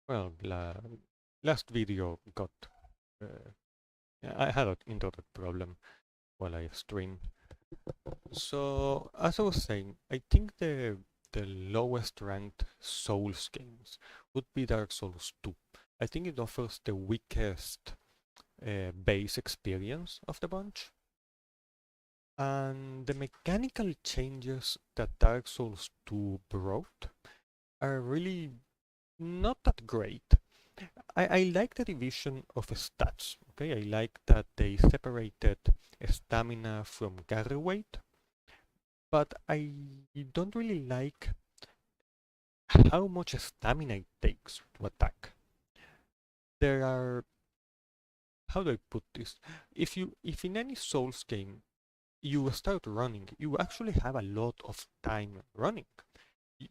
Well, last video got I had an internet problem while I streamed. So as I was saying, I think the lowest ranked Souls games would be Dark Souls 2. I think it offers the weakest base experience of the bunch. And the mechanical changes that Dark Souls 2 brought are really not that great. I like the division of stats. Okay, I like that they separated stamina from carry weight, but I don't really like how much stamina it takes to attack. There are, how do I put this? If in any Souls game you start running, you actually have a lot of time running.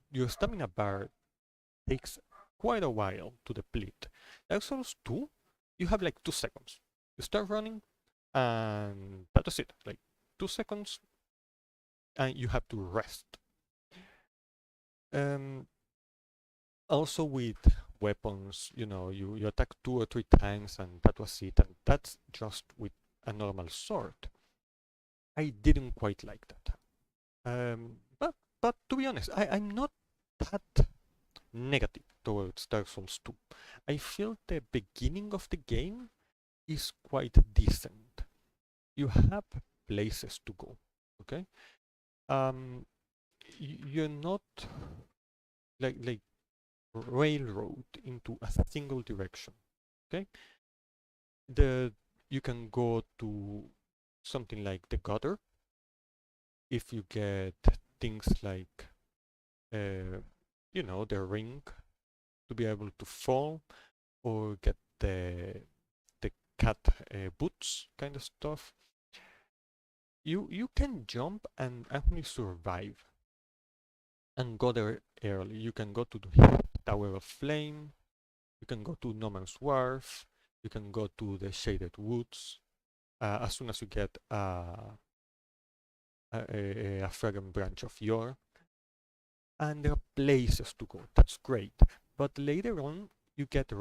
Your stamina bar takes quite a while to deplete. Dark Souls 2, you have like 2 seconds. You start running, and that's it. Like 2 seconds, and you have to rest. Um, Also with weapons, you attack 2 or 3 times, and that was it. And that's just with a normal sword. I didn't quite like that. But to be honest, I'm not that negative towards Dark Souls 2. I feel the beginning of the game is quite decent. You have places to go, okay? Um, you're not like railroad into a single direction, okay? The You can go to something like the gutter if you get things like the ring to be able to fall, or get the cat boots kind of stuff. You can jump and actually survive and go there early. You can go to the Tower of Flame, you can go to No Man's Wharf, you can go to the Shaded Woods as soon as you get a fragrant branch of yore. And there are places to go. That's great. But later on, you get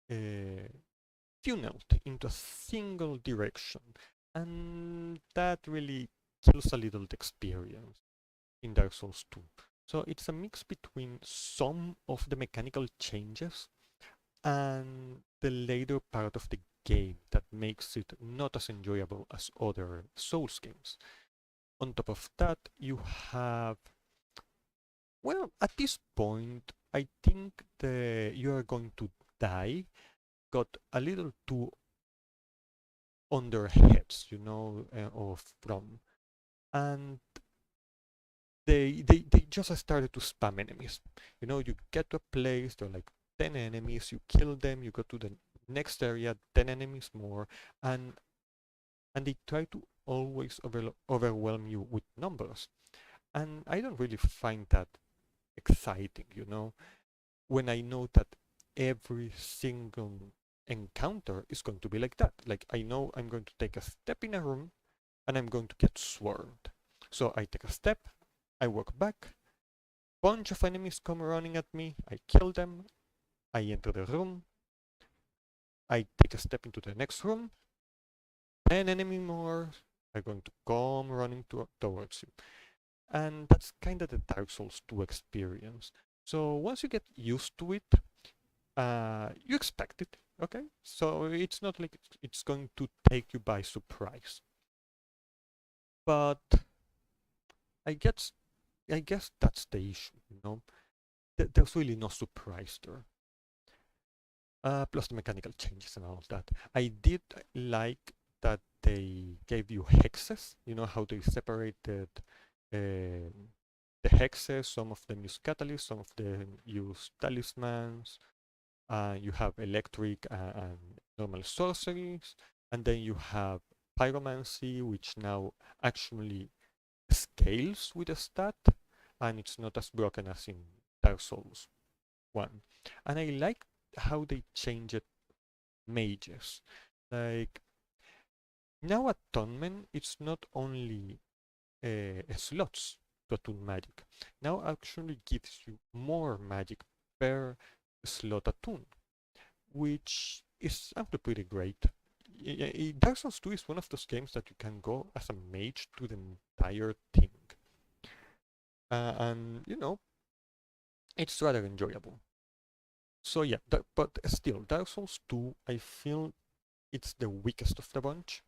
funneled into a single direction, and that really kills a little the experience in Dark Souls 2. So it's a mix between some of the mechanical changes and the later part of the game that makes it not as enjoyable as other Souls games. On top of that, you have, well, at this point, I think you are going to die got a little too on their heads, or from, and they just started to spam enemies. You get to a place, there are like 10 enemies, you kill them, you go to the next area, 10 enemies more, and they try to always overwhelm you with numbers. And I don't really find that exciting, when I know that every single encounter is going to be like that. Like, I know I'm going to take a step in a room and I'm going to get swarmed. So I take a step, I walk back, bunch of enemies come running at me, I kill them, I enter the room, I take a step into the next room, 10 enemy more are going to come running towards you. And that's kind of the Dark Souls 2 experience. So once you get used to it, you expect it, okay? So it's not like it's going to take you by surprise. But I guess that's the issue. There's really no surprise there. Plus the mechanical changes and all of that. I did like that they gave you hexes. You know how they separated the hexes. Some of them use catalysts, some of them use talismans. You have electric and normal sorceries, and then you have pyromancy, which now actually scales with a stat, and it's not as broken as in Dark Souls 1. And I like how they changed mages. Like, now Atonement, it's not only slots to attune magic. Now actually gives you more magic per slot attune. which is actually pretty great. Dark Souls 2 is one of those games that you can go as a mage to the entire thing. And, you know, it's rather enjoyable. So yeah, but still, Dark Souls 2, I feel it's the weakest of the bunch.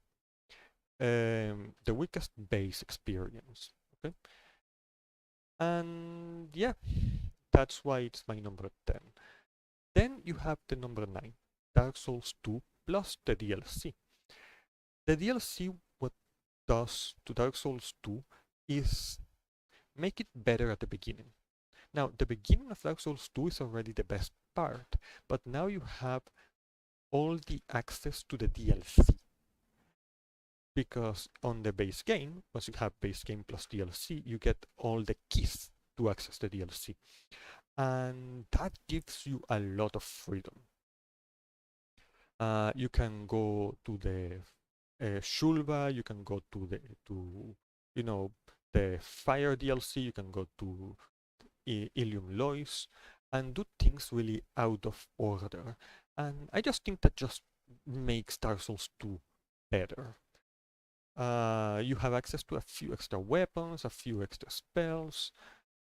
The weakest base experience. Okay, and yeah, that's why it's my number 10. Then you have the number 9, Dark Souls 2 plus the DLC. The DLC, what does to Dark Souls 2 is make it better at the beginning. Now, the beginning of Dark Souls 2 is already the best part, but now you have all the access to the DLC. Because on the base game, once you have base game plus DLC, you get all the keys to access the DLC. And that gives you a lot of freedom. You can go to the Shulva, you can go to you know, the Fire DLC, you can go to Ilium Lois, and do things really out of order. And I just think that just makes Dark Souls 2 better. You have access to a few extra weapons, a few extra spells.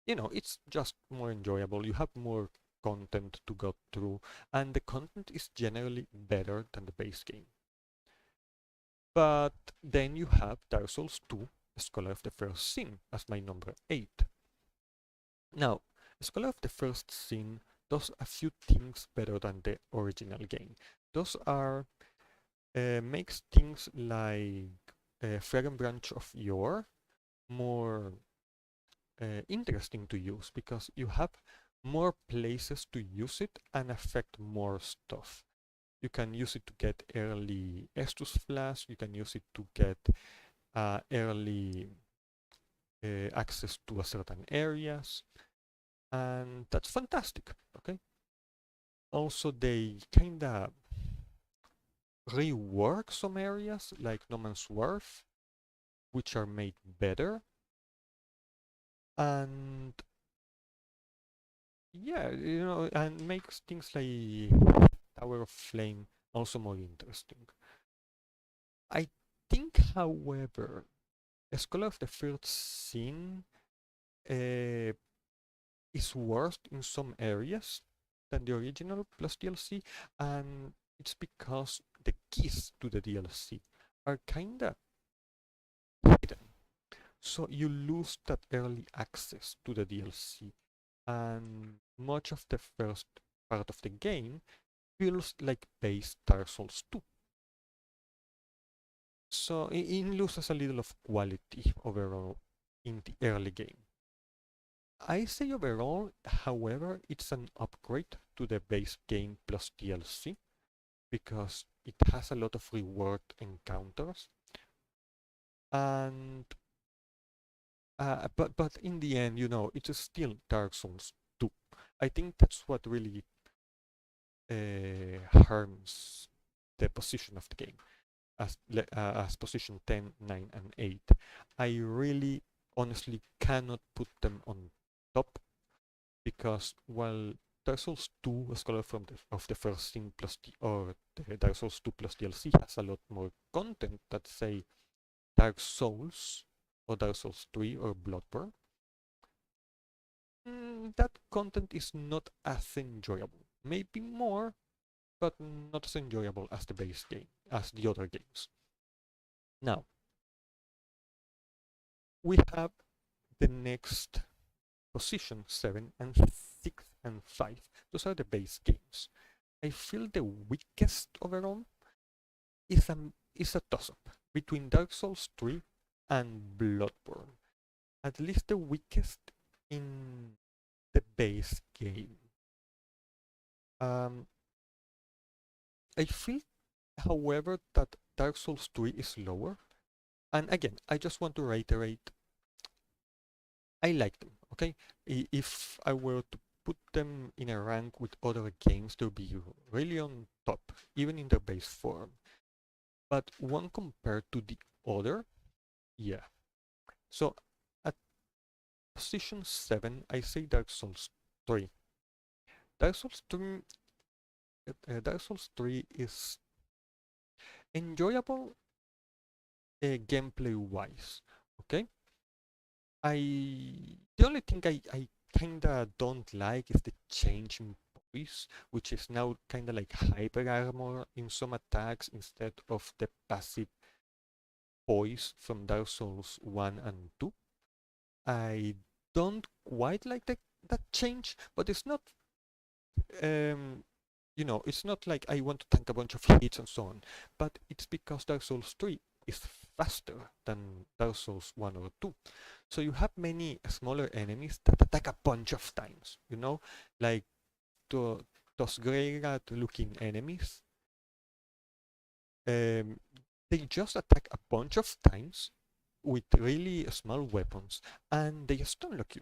You know, it's just more enjoyable. You have more content to go through, and the content is generally better than the base game. But then you have Dark Souls 2, Scholar of the First Sin, as my number 8. Now, Scholar of the First Sin does a few things better than the original game. Those are makes things like Frag and Branch of Yore more interesting to use because you have more places to use it and affect more stuff. You can use it to get early Estus Flask, you can use it to get early access to a certain areas, and that's fantastic, okay? Also, they kinda rework some areas like No Man's Wharf, which are made better. And yeah, you know, and makes things like Tower of Flame also more interesting. I think, however, Scholar of the First Sin uh, is worse in some areas than the original plus DLC, and it's because the keys to the DLC are kinda hidden. So you lose that early access to the DLC, and much of the first part of the game feels like base Dark Souls 2. So it loses a little of quality overall in the early game. I say overall, however, it's an upgrade to the base game plus DLC because it has a lot of reward encounters. And but in the end, you know, it is still Dark Souls 2. I think that's what really harms the position of the game as position 10, 9, and 8. I really honestly cannot put them on top because while Dark Souls 2, a Scholar of the First Sin plus or the Dark Souls 2 plus DLC has a lot more content that say Dark Souls or Dark Souls 3 or Bloodborne, that content is not as enjoyable. Maybe more, but not as enjoyable as the base game, as the other games. Now, we have the next position 7 and 6 and 5. Those are the base games. I feel the weakest overall is a toss-up between Dark Souls 3 and Bloodborne. At least the weakest in the base game. I feel, however, that Dark Souls 3 is lower. And again, I just want to reiterate, I like them, okay? If I were to put them in a rank with other games, they'll be really on top, even in their base form. But one compared to the other, yeah. So at position 7, I say Dark Souls 3. Dark Souls 3 Dark Souls 3 is enjoyable gameplay wise. Okay, the only thing I kinda don't like is the change in voice, which is now kinda like hyper armor in some attacks instead of the passive voice from Dark Souls 1 and 2. I don't quite like that change, but it's not um it's not like I want to tank a bunch of hits and so on, but it's because Dark Souls 3 is faster than Dark Souls 1 or 2. So you have many smaller enemies that attack a bunch of times, like those grey rat looking enemies. They just attack a bunch of times with really small weapons and they stun lock you.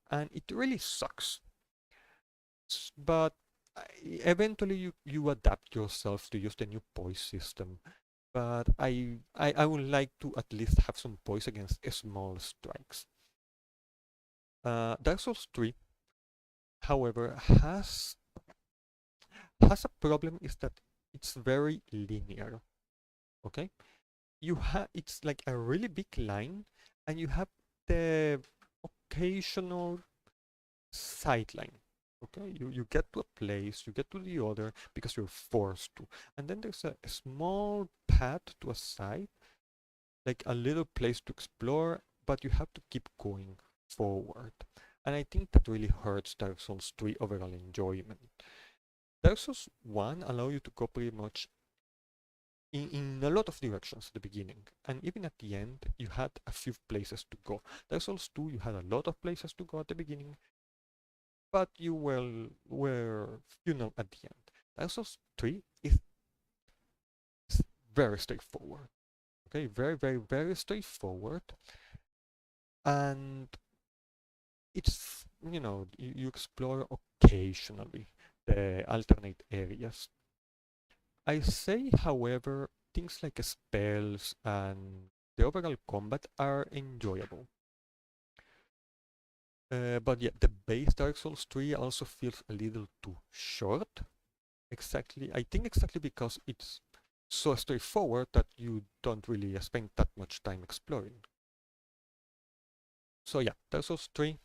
And it really sucks. But eventually you adapt yourself to use the new poise system. But I would like to at least have some poise against small strikes. Dark Souls 3, however, has a problem is that it's very linear. Okay? It's like a really big line and you have the occasional sideline. Okay, you get to a place, you get to the other because you're forced to. And then there's a small path to a side, like a little place to explore, but you have to keep going forward. And I think that really hurts Dark Souls 3 overall enjoyment. Dark Souls 1 allow you to go pretty much in a lot of directions at the beginning, and even at the end you had a few places to go. Dark Souls 2 you had a lot of places to go at the beginning, but you were at the end. Dark Souls 3 is very straightforward. Okay, very, very, very straightforward. And it's, you explore occasionally the alternate areas. I say, however, things like spells and the overall combat are enjoyable. But yeah, the base Dark Souls 3 also feels a little too short. I think exactly because it's so straightforward that you don't really spend that much time exploring. So yeah, Dark Souls 3,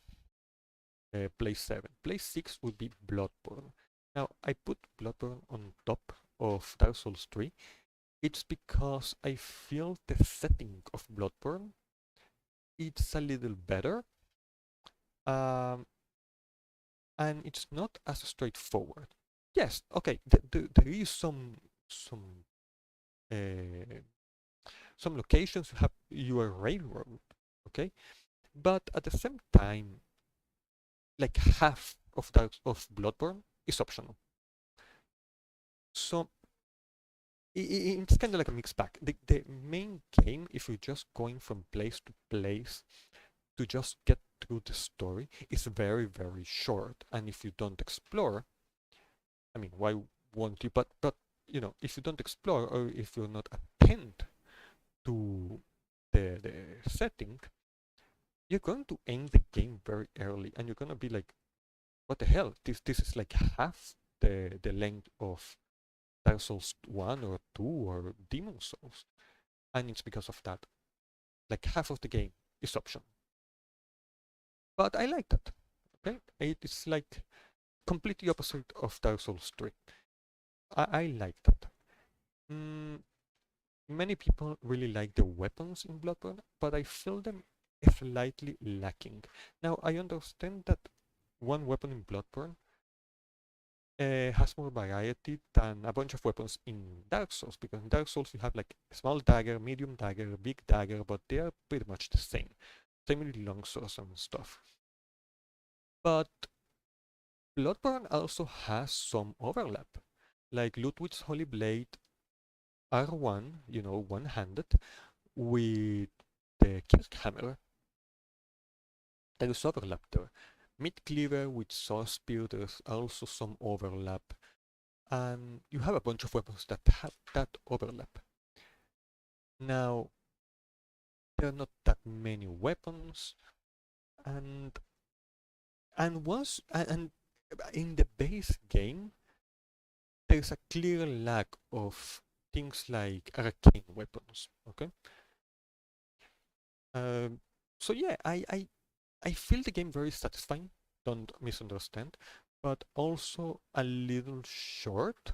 place 7. Place 6 would be Bloodborne. Now, I put Bloodborne on top of Dark Souls 3. It's because I feel the setting of Bloodborne, it's a little better. Um, and it's not as straightforward. Yes, okay, there is uh, some locations you have your railroad, okay, but at the same time, like half of Bloodborne is optional. So it's kind of like a mixed bag. The main game, if you're just going from place to place to just get through the story, is very, very short. And if you don't explore, I mean, why won't you? But if you don't explore or if you're not attend to the setting, you're going to end the game very early, and you're gonna be like, what the hell? This is like half the length of Dark Souls 1 or 2 or Demon Souls. And it's because of that. Like half of the game is optional. But I like that. Okay? It is like completely opposite of Dark Souls 3. I like that. Many people really like the weapons in Bloodborne, but I feel them slightly lacking. Now, I understand that one weapon in Bloodborne has more variety than a bunch of weapons in Dark Souls, because in Dark Souls you have like small dagger, medium dagger, big dagger, but they are pretty much the same. Same with long swords and stuff. But Bloodborne also has some overlap. Like Ludwig's Holy Blade R1, one-handed, with the Kirkhammer. There is overlap there. Mid Cleaver with Saw Spear, there's also some overlap. And you have a bunch of weapons that have that overlap. Now, there are not that many weapons, and once and in the base game, there's a clear lack of things like arcane weapons. Okay. Um, so yeah, I feel the game very satisfying. Don't misunderstand, but also a little short,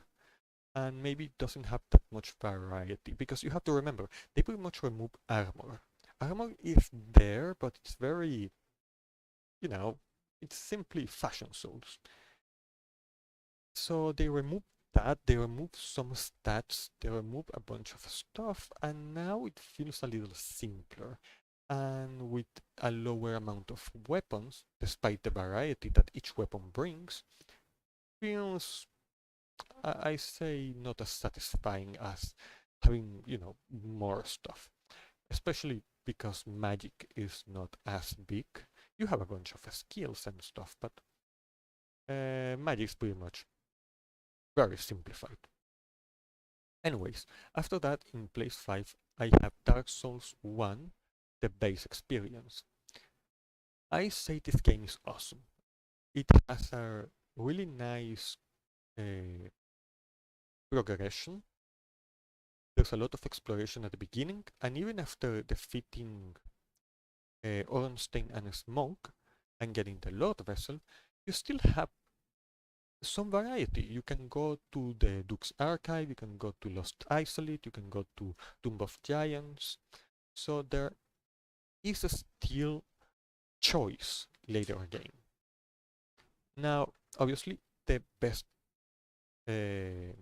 and maybe doesn't have that much variety, because you have to remember they pretty much remove armor. Armor is there, but it's very, you know, it's simply fashion souls. So they remove that, they remove some stats, they remove a bunch of stuff, and now it feels a little simpler. And with a lower amount of weapons, despite the variety that each weapon brings, feels, I say, not as satisfying as having, more stuff. Especially because magic is not as big. You have a bunch of skills and stuff, but magic is pretty much very simplified. Anyways, after that, in place 5, I have Dark Souls 1, the base experience. I say this game is awesome. It has a really nice uh, progression. There's a lot of exploration at the beginning, and even after defeating Ornstein and Smoke and getting the Lord Vessel, you still have some variety. You can go to the Duke's Archive, you can go to Lost Isolate, you can go to Tomb of Giants. So there is a still choice later again. Now, obviously, uh, the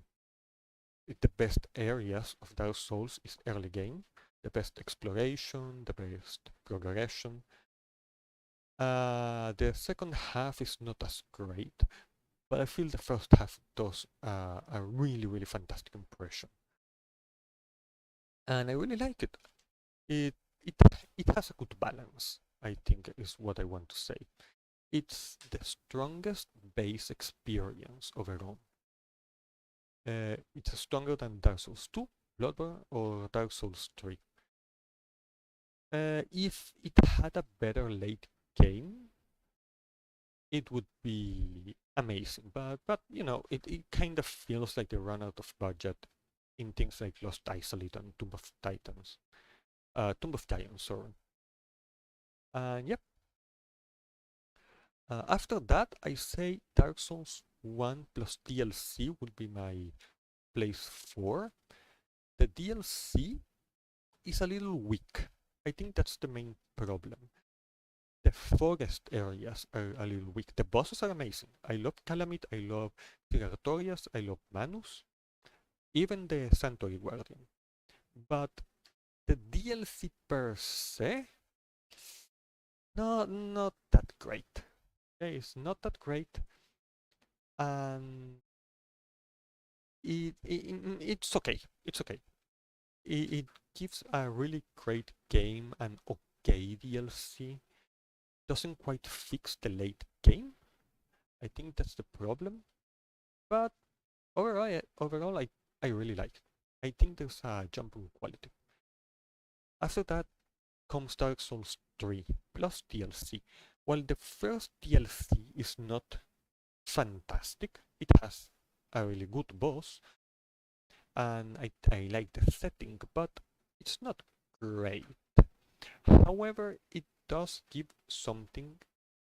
best areas of Dark Souls is early game, the best exploration, the best progression. The second half is not as great, but I feel the first half does a really, really fantastic impression. And I really like it. It, it, it has a good balance, I think is what I want to say. It's the strongest base experience overall. It's stronger than Dark Souls 2, Bloodborne, or Dark Souls 3. If it had a better late game, it would be amazing. But it kind of feels like they run out of budget in things like Lost Isolate and Tomb of Giants, sorry. And yep. After that, I say Dark Souls 1 plus DLC would be my place 4. The DLC is a little weak. I think that's the main problem. The forest areas are a little weak. The bosses are amazing. I love Calamite, I love Tirartorias, I love Manus, even the Sanctuary Guardian. But the DLC per se, no, not that great. It's not that great, and it's okay. It's okay. It gives a really great game, and okay DLC. Doesn't quite fix the late game. I think that's the problem. But overall, I really like it. I think there's a jump in quality. After that comes Dark Souls 3 plus DLC. While the first DLC is not fantastic, it has a really good boss, and I like the setting, but it's not great. However, it does give something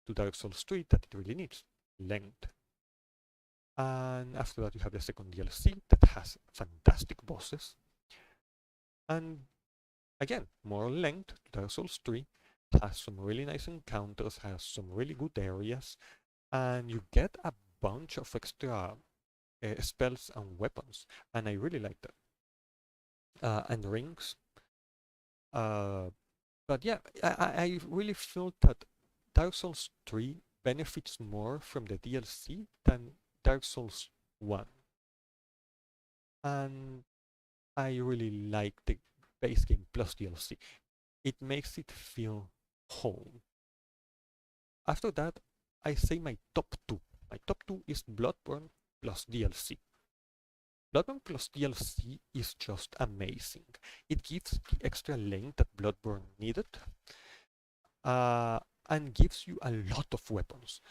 to Dark Souls 3 that it really needs: length. And after that, you have the second DLC that has fantastic bosses. And again, more length to Dark Souls 3, has some really nice encounters, has some really good areas, and you get a bunch of extra spells and weapons, and I really like that. And rings. But yeah, I really feel that Dark Souls 3 benefits more from the DLC than Dark Souls 1. And I really like the base game plus DLC. It makes it feel whole. After that, I say my top 2. My top 2 is Bloodborne plus DLC. Bloodborne plus DLC is just amazing. It gives the extra length that Bloodborne needed, and gives you a lot of weapons.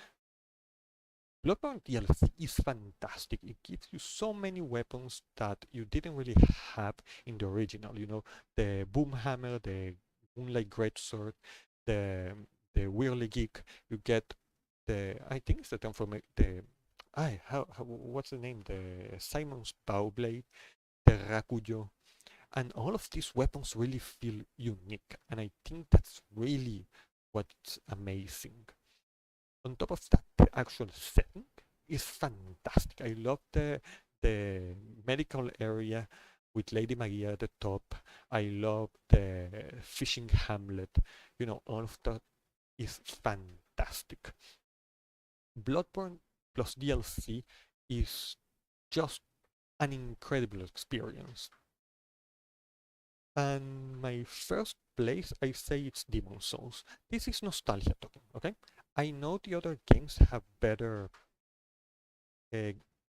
Bloodborne DLC is fantastic. It gives you so many weapons that you didn't really have in the original. You know, the boom hammer, the moonlight greatsword, the the whirly geek. You get the, I think it's the term for the, how what's the name? The Simon's bow blade, the rakujo, and all of these weapons really feel unique, and I think that's really what's amazing. On top of that, the actual setting is fantastic. I love the medical area with Lady Maria at the top. I love the fishing hamlet. You know, all of that is fantastic. Bloodborne plus DLC is just an incredible experience. And my first place, I say it's Demon Souls. This is nostalgia talking, okay? I know the other games have uh,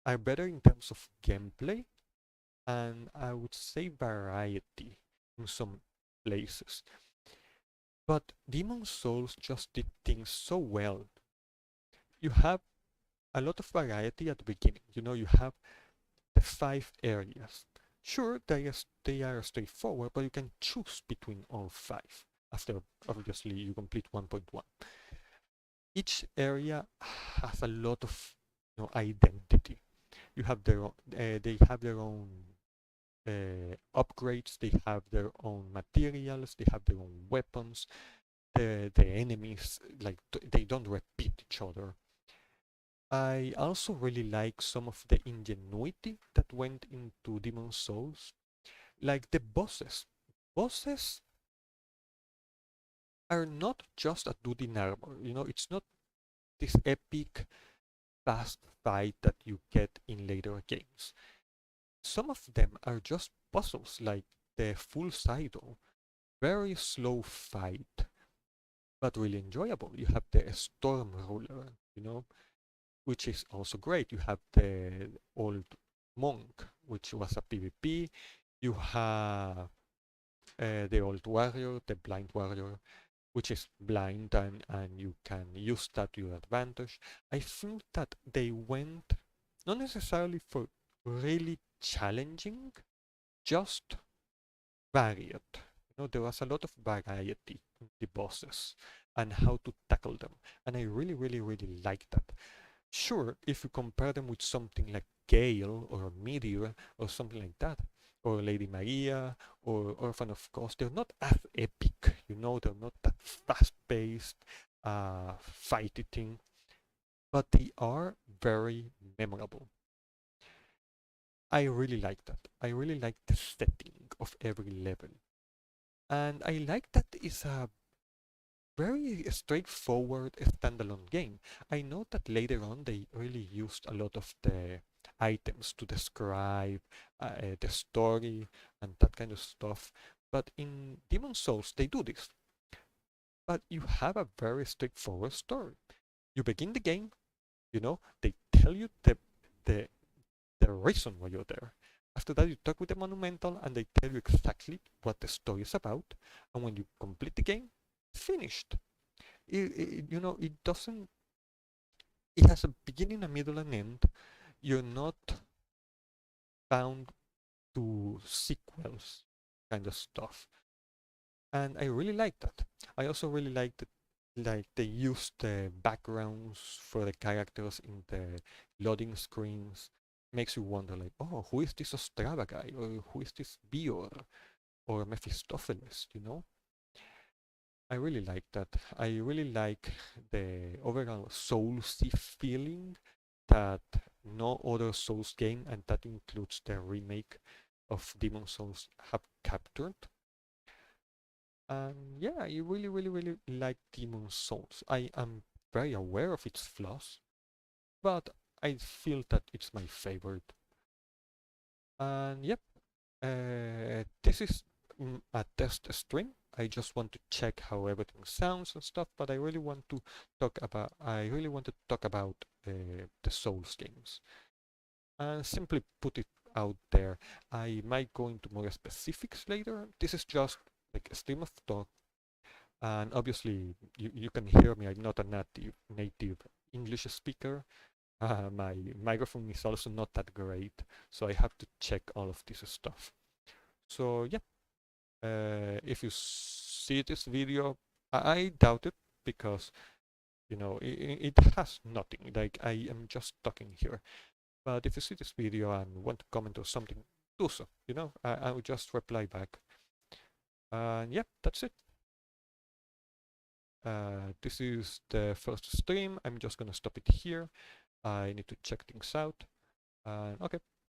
are better in terms of gameplay, and I would say variety in some places. But Demon Souls just did things so well. You have a lot of variety at the beginning. You know, you have the 5 areas. Sure, they are straightforward, but you can choose between all 5 after obviously you complete 1.1. Each area has a lot of, you know, identity. You have their own, they have their own upgrades, they have their own materials, they have their own weapons. The enemies, like, they don't repeat each other. I also really like some of the ingenuity that went into Demon Souls, like the bosses. Bosses are not just a dude in armor, you know, it's not this epic fast fight that you get in later games. Some of them are just puzzles, like the Full Saito. Very slow fight, but really enjoyable. You have the Storm Ruler, you know, which is also great. You have the Old Monk, which was a PvP. You have the Old Warrior, the Blind Warrior, which is blind, and you can use that to your advantage. I think that they went not necessarily for really challenging, just varied. You know, there was a lot of variety in the bosses and how to tackle them. And I really, really, really like that. Sure, if you compare them with something like Gale or Meteor or something like that, or Lady Maria or Orphan of Course, they're not as epic, you know, they're not that fast-paced, fighty thing, but they are very memorable. I really like that. I really like the setting of every level. And I like that it's a very straightforward standalone game. I know that later on they really used a lot of the items to describe the story and that kind of stuff. But in Demon Souls, they do this. But you have a very straightforward story. You begin the game, you know, they tell you the, the reason why you're there. After that, you talk with the Monumental and they tell you exactly what the story is about. And when you complete the game, finished. You know, it doesn't, it has a beginning, a middle, and end. You're not bound to sequels kind of stuff. And I really like that. I also really like that, like, they use the backgrounds for the characters in the loading screens. Makes you wonder, like, oh, who is this Ostrava guy? Or who is this Bior? Or Mephistopheles, you know? I really like that. I really like the overall Soulsy feeling that no other Souls game, and that includes the remake of Demon Souls, have captured. And yeah, I really, really, really like Demon Souls. I am very aware of its flaws, but I feel that it's my favorite. And yep, this is a test stream. I just want to check how everything sounds and stuff, but I really want to I really want to talk about the Souls games and simply put it out there. I might go into more specifics later. This is just like a stream of talk, and obviously you can hear me. I'm not a native English speaker, My microphone is also not that great, so I have to check all of this stuff. So yeah, if you see this video, I doubt it, because you know it has nothing. Like, I am just talking here. But if you see this video and want to comment or something, do so. You know, I will just reply back. And yeah, that's it. This is the first stream. I'm just gonna stop it here. I need to check things out. Okay,